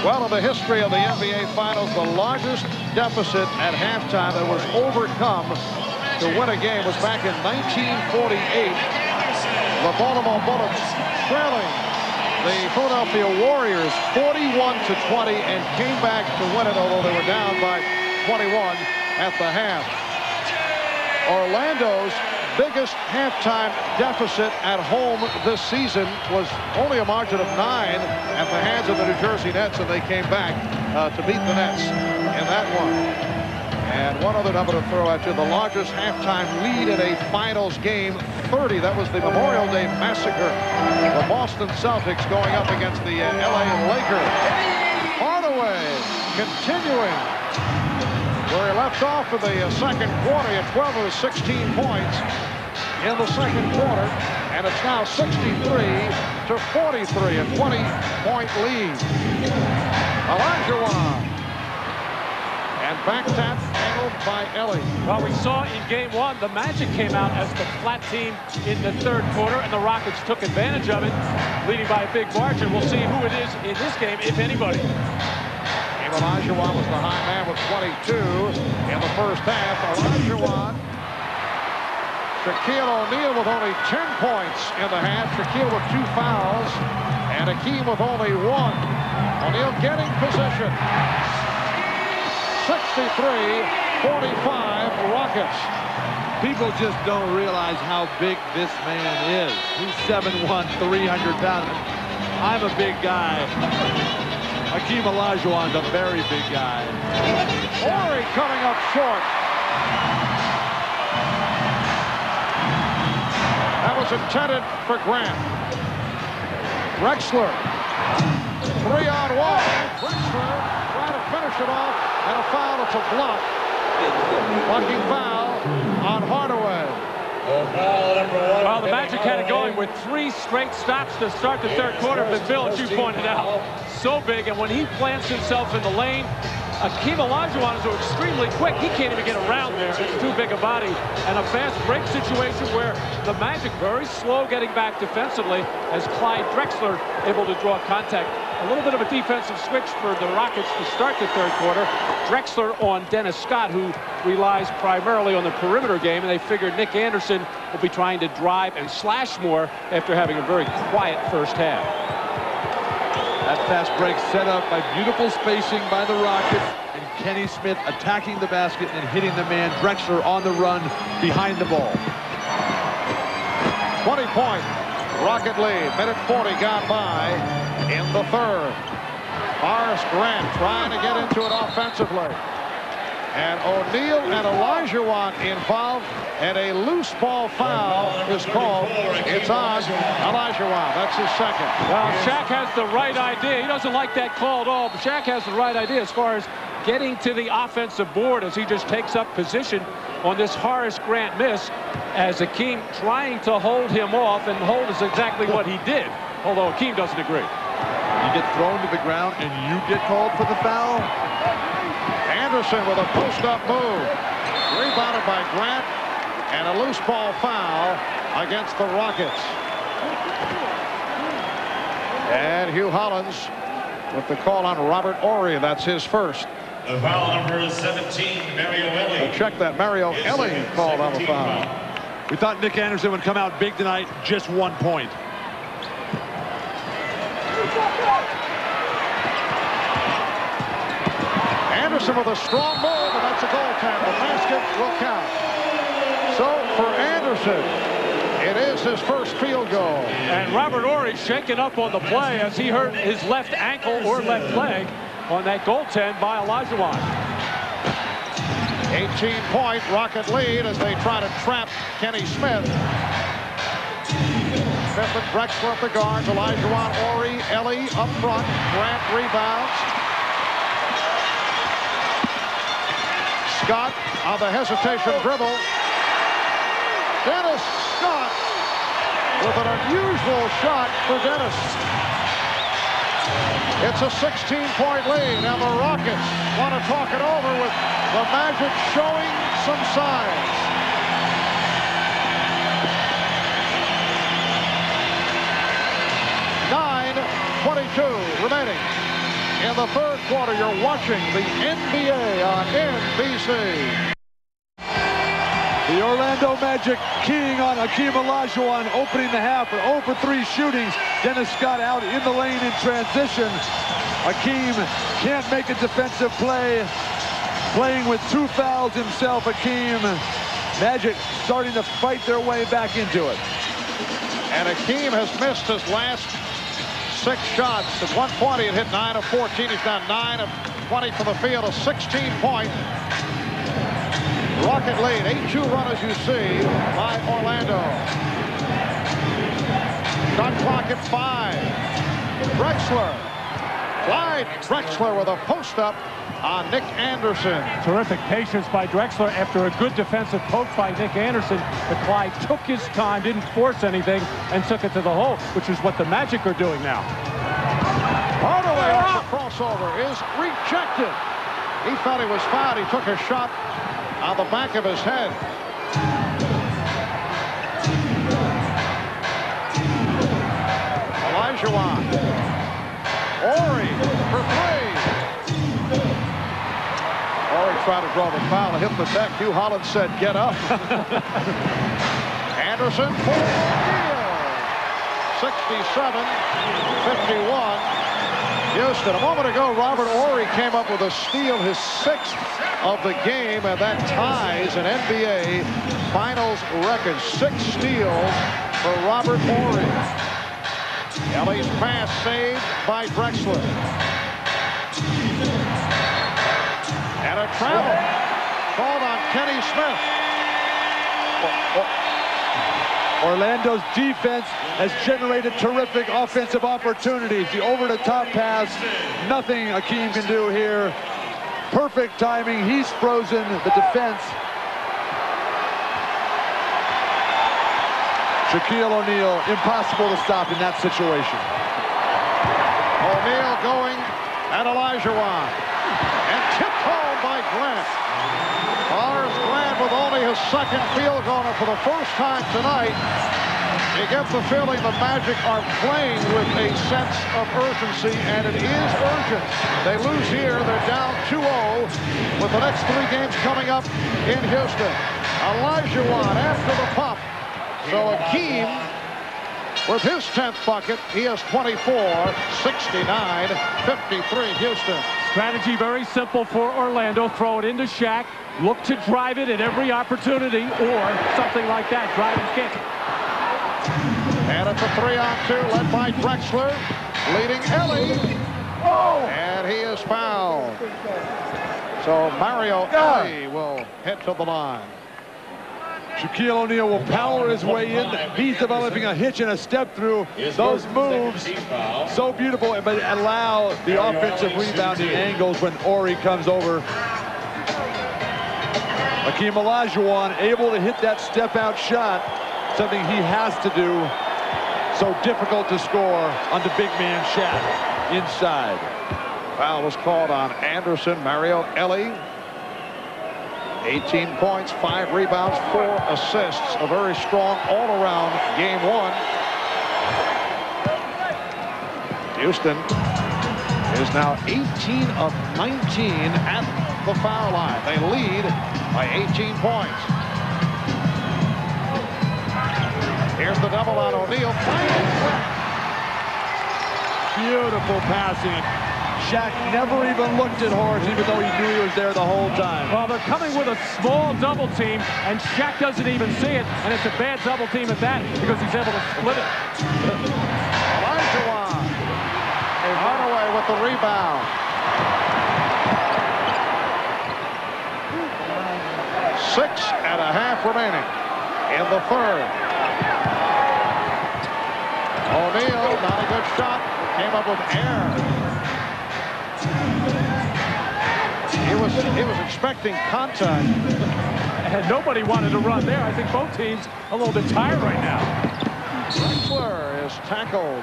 Well, in the history of the NBA Finals, the largest deficit at halftime that was overcome to win a game was back in 1948. The Baltimore Bullets trailing the Philadelphia Warriors 41-20 and came back to win it, although they were down by 21 at the half. Orlando's biggest halftime deficit at home this season was only a margin of 9 at the hands of the New Jersey Nets, and they came back to beat the Nets in that one. And one other number to throw at you, the largest halftime lead in a finals game, 30. That was the Memorial Day Massacre. The Boston Celtics going up against the LA Lakers. Hardaway continuing where he left off in the second quarter. He had 12 of his 16 points in the second quarter, and it's now 63-43, a 20-point lead. Olajuwon. And back tap handled by Ellie. Well, we saw in game one, the Magic came out as the flat team in the third quarter, and the Rockets took advantage of it, leading by a big margin. We'll see who it is in this game, if anybody. Olajuwon was the high man with 22 in the first half. Olajuwon. Shaquille O'Neal with only 10 points in the half. Shaquille with 2 fouls. And Hakeem with only 1. O'Neal getting position. 63-45 Rockets. People just don't realize how big this man is. He's 7'1", 300 pounds. I'm a big guy. Hakeem Olajuwon's a very big guy. Horry coming up short. That was intended for Grant. Drexler. 3-on-1. Drexler trying to finish it off. And a foul. It's a block. Blocking foul on Hardaway. Well, the Magic had it going with 3 straight stops to start the third quarter. But Bill, as you pointed out, so big. And when he plants himself in the lane, Hakeem Olajuwon is extremely quick. He can't even get around there. It's too big a body. And a fast break situation where the Magic very slow getting back defensively as Clyde Drexler able to draw contact. A little bit of a defensive switch for the Rockets to start the third quarter. Drexler on Dennis Scott, who relies primarily on the perimeter game, and they figured Nick Anderson will be trying to drive and slash more after having a very quiet first half. That fast break set up by beautiful spacing by the Rockets, and Kenny Smith attacking the basket and hitting the man Drexler on the run behind the ball. 20-point Rocket lead. Minute 40 gone by in the third. Horace Grant trying to get into it offensively. And O'Neal and Olajuwon involved, and a loose ball foul is called. It's on Olajuwon. That's his second. Well, Shaq has the right idea. He doesn't like that call at all, but Shaq has the right idea as far as getting to the offensive board as he just takes up position on this Horace Grant miss, as Hakeem trying to hold him off, and hold is exactly what he did, although Hakeem doesn't agree. You get thrown to the ground and you get called for the foul. Anderson with a post-up move. Rebounded by Grant, and a loose ball foul against the Rockets. And Hugh Hollins with the call on Robert Horry. That's his first. The foul number is 17, Mario Ellie. We'll check that. Mario Ellie called on the foul. We thought Nick Anderson would come out big tonight, just 1 point. Anderson with a strong move, and that's a goaltender. The basket will count. So for Anderson, it is his first field goal. And Robert Horry shaken up on the play as he hurt his left ankle or left leg on that goaltend by Olajuwon. 18-point Rocket lead as they try to trap Kenny Smith. Smith and Drexler at the guards. Olajuwon, Horry, Ellie up front. Grant rebounds. Scott on the hesitation dribble. Dennis Scott with an unusual shot for Dennis. It's a 16-point lead. Now the Rockets want to talk it over with the Magic showing some signs. .22 remaining. in the third quarter. You're watching the NBA on NBC. The Orlando Magic keying on Hakeem Olajuwon, opening the half for 0 for 3 shootings. Dennis Scott out in the lane in transition. Hakeem can't make a defensive play. Playing with 2 fouls himself, Hakeem. Magic starting to fight their way back into it. And Hakeem has missed his last 6 shots. At 120, it hit 9 of 14. He's now 9 of 20 from the field, a 16-point rocket lead. 8-2 run, as you see, by Orlando. Shot clock at 5. Drexler. Clyde Drexler with a post-up on Nick Anderson. Terrific patience by Drexler after a good defensive poke by Nick Anderson. But Clyde took his time, didn't force anything, and took it to the hole, which is what the Magic are doing now. Hardaway off the crossover is rejected. He thought he was fouled. He took a shot on the back of his head. Olajuwon. Ori for 3. Ori tried to draw the foul and hit the deck. Hugh Holland said, "Get up." Anderson for O'Neal. 67-51. Houston. A moment ago, Robert Ori came up with a steal, his 6th of the game, and that ties an NBA Finals record. 6 steals for Robert Ori. Ellie's pass saved by Drexler. And a travel called on Kenny Smith. Orlando's defense has generated terrific offensive opportunities. The over-the-top pass, nothing Hakeem can do here. Perfect timing. He's frozen the defense. Shaquille O'Neal, impossible to stop in that situation. O'Neal going at Olajuwon. And tiptoed by Grant. Lars Grant with only his 2nd field goal for the first time tonight. You get the feeling the Magic are playing with a sense of urgency, and it is urgent. They lose here, they're down 2-0 with the next 3 games coming up in Houston. Olajuwon after the pump. So Hakeem, with his 10th bucket, he has 24, 69, 53 Houston. Strategy very simple for Orlando. Throw it into Shaq. Look to drive it at every opportunity, or something like that. Drive and kick. And it's a 3-on-2 led by Drexler, leading Ellie. And he is fouled. So Mario Ellie will head to the line. Shaquille O'Neal will power his way in. He's developing a hitch and a step through. Those moves, so beautiful, but allow the offensive rebounding angles when Ori comes over. Hakeem Olajuwon able to hit that step-out shot, something he has to do. So difficult to score on the big man Shaq inside. Foul was called on Anderson. Mario Ellie. 18 points, 5 rebounds, 4 assists. A very strong all-around game 1. Houston is now 18 of 19 at the foul line. They lead by 18 points. Here's the double on O'Neal. Beautiful passing. Shaq never even looked at Horace, even though he knew he was there the whole time. Well, they're coming with a small double team, and Shaq doesn't even see it, and it's a bad double team at that because he's able to split it. Olajuwon. Hardaway with the rebound. 6.5 remaining in the 3rd. O'Neal, not a good shot. Came up with air. He was expecting contact. And nobody wanted to run there. I think both teams a little bit tired right now. Drexler is tackled